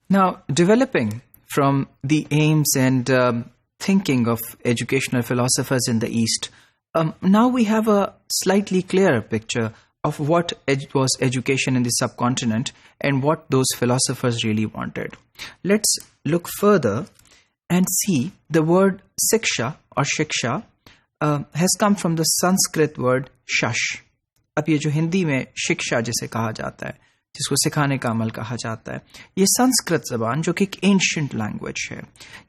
Now, developing from the aims and thinking of educational philosophers in the East, now we have a slightly clearer picture of what was education in the subcontinent and what those philosophers really wanted. Let's look further and see the word siksha or shiksha has come from the Sanskrit word shash. اب یہ جو ہندی میں شکشا جسے کہا جاتا ہے، جس کو سکھانے کا عمل کہا جاتا ہے، یہ سنسکرت زبان جو کہ ایک اینشنٹ لینگویج ہے،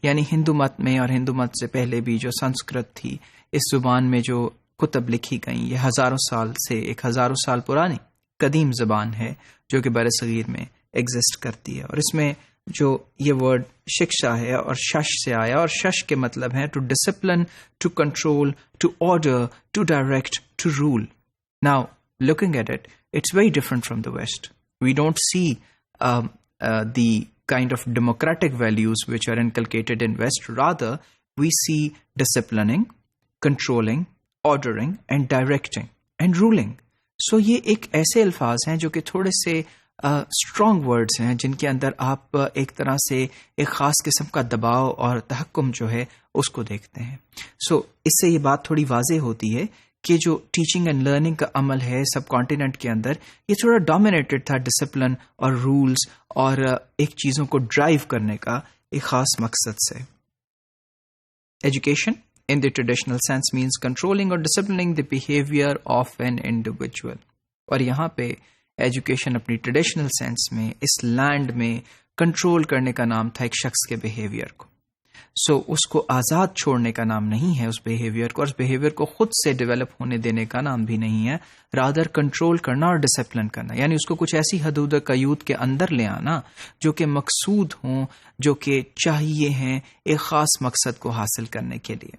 یعنی ہندو مت میں اور ہندو مت سے پہلے بھی جو سنسکرت تھی، اس زبان میں جو کتب لکھی گئیں، یہ ہزاروں سال سے ایک ہزاروں سال پرانی قدیم زبان ہے جو کہ بر صغیر میں ایگزسٹ کرتی ہے. اور اس میں جو یہ ورڈ شکشا ہے اور شش سے آیا، اور شش کے مطلب ہے to discipline, to control, to order, to direct, to rule. Now, looking at it, it's very different from the West. We don't see the kind of democratic values which are inculcated in West. Rather, we see disciplining, controlling, ordering, and directing, and ruling. So, یہ ایک ایسے الفاظ ہیں جو کہ تھوڑے سے strong words ہیں، جن کے اندر آپ ایک طرح سے ایک خاص قسم کا دباؤ اور تحکم جو ہے اس کو دیکھتے ہیں. سو اس سے یہ بات تھوڑی واضح ہوتی ہے کہ جو ٹیچنگ اینڈ لرننگ کا عمل ہے سب کانٹیننٹ کے اندر، یہ تھوڑا ڈومینیٹڈ تھا ڈسپلن اور رولز اور ایک چیزوں کو ڈرائیو کرنے کا ایک خاص مقصد سے. Education in the traditional sense means controlling or disciplining the behavior of an individual. اور یہاں پہ ایجوکیشن اپنی ٹریڈیشنل سینس میں اس لینڈ میں کنٹرول کرنے کا نام تھا ایک شخص کے بیہیویئر کو. سو اس کو آزاد چھوڑنے کا نام نہیں ہے اس بیہیویئر کو، اور اس بیہیویئر کو خود سے ڈیولپ ہونے دینے کا نام بھی نہیں ہے. رادر کنٹرول کرنا اور ڈسپلن کرنا، یعنی اس کو کچھ ایسی حدود قیود کے اندر لے آنا جو کہ مقصود ہوں، جو کہ چاہیے ہیں ایک خاص مقصد کو حاصل کرنے کے لیے.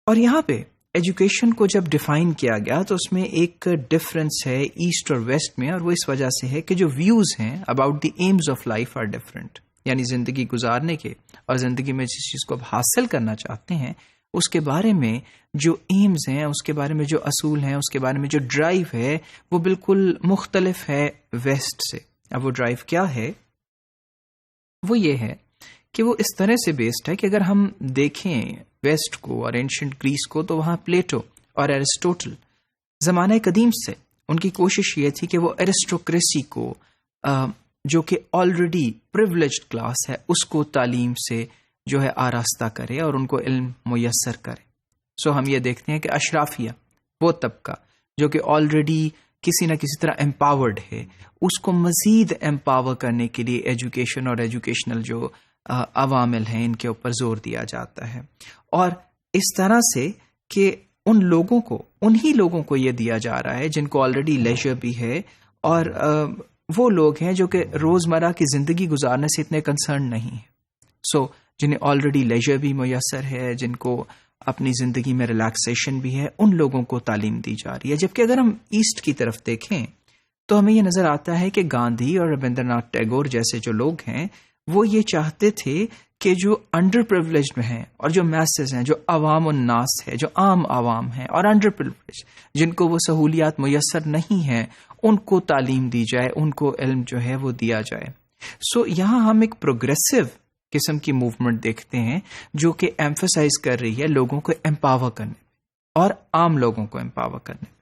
اور یہاں پہ ایجوکیشن کو جب ڈیفائن کیا گیا تو اس میں ایک ڈفرنس ہے ایسٹ اور ویسٹ میں، اور وہ اس وجہ سے ہے کہ جو ویوز ہیں about the aims of life are different. یعنی زندگی گزارنے کے اور زندگی میں جس چیز کو آپ حاصل کرنا چاہتے ہیں اس کے بارے میں جو ایمز ہیں، اس کے بارے میں جو اصول ہیں، اس کے بارے میں جو ڈرائیو ہے وہ بالکل مختلف ہے ویسٹ سے. اب وہ ڈرائیو کیا ہے؟ وہ یہ ہے کہ وہ اس طرح سے بیسڈ ہے کہ اگر ہم دیکھیں ویسٹ کو اور اینشنٹ گریس کو تو وہاں پلیٹو اور ایرسٹوٹل زمانہ قدیم سے ان کی کوشش یہ تھی کہ وہ ایرسٹوکریسی کو جو کہ آلریڈی پریولیجڈ کلاس ہے اس کو تعلیم سے جو ہے آراستہ کرے اور ان کو علم میسر کرے. سو ہم یہ دیکھتے ہیں کہ اشرافیہ، وہ طبقہ جو کہ آلریڈی کسی نہ کسی طرح امپاورڈ ہے، اس کو مزید امپاور کرنے کے لیے ایجوکیشن اور ایجوکیشنل جو عوامل ہیں ان کے اوپر زور دیا جاتا ہے. اور اس طرح سے کہ ان لوگوں کو، انہی لوگوں کو یہ دیا جا رہا ہے جن کو آلریڈی لیجر بھی ہے، اور وہ لوگ ہیں جو کہ روزمرہ کی زندگی گزارنے سے اتنے کنسرن نہیں ہیں. سو جنہیں آلریڈی لیجر بھی میسر ہے، جن کو اپنی زندگی میں ریلیکسیشن بھی ہے، ان لوگوں کو تعلیم دی جا رہی ہے. جبکہ اگر ہم ایسٹ کی طرف دیکھیں تو ہمیں یہ نظر آتا ہے کہ گاندھی اور ربندر ناتھ ٹیگور جیسے جو لوگ ہیں وہ یہ چاہتے تھے کہ جو انڈر پریولیجڈ ہیں اور جو میسز ہیں، جو عوام الناس ہے، جو عام عوام ہیں اور انڈر پریولیج جن کو وہ سہولیات میسر نہیں ہیں، ان کو تعلیم دی جائے، ان کو علم جو ہے وہ دیا جائے. سو یہاں ہم ایک پروگریسو قسم کی موومنٹ دیکھتے ہیں جو کہ ایمفسائز کر رہی ہے لوگوں کو امپاور کرنے اور عام لوگوں کو امپاور کرنے.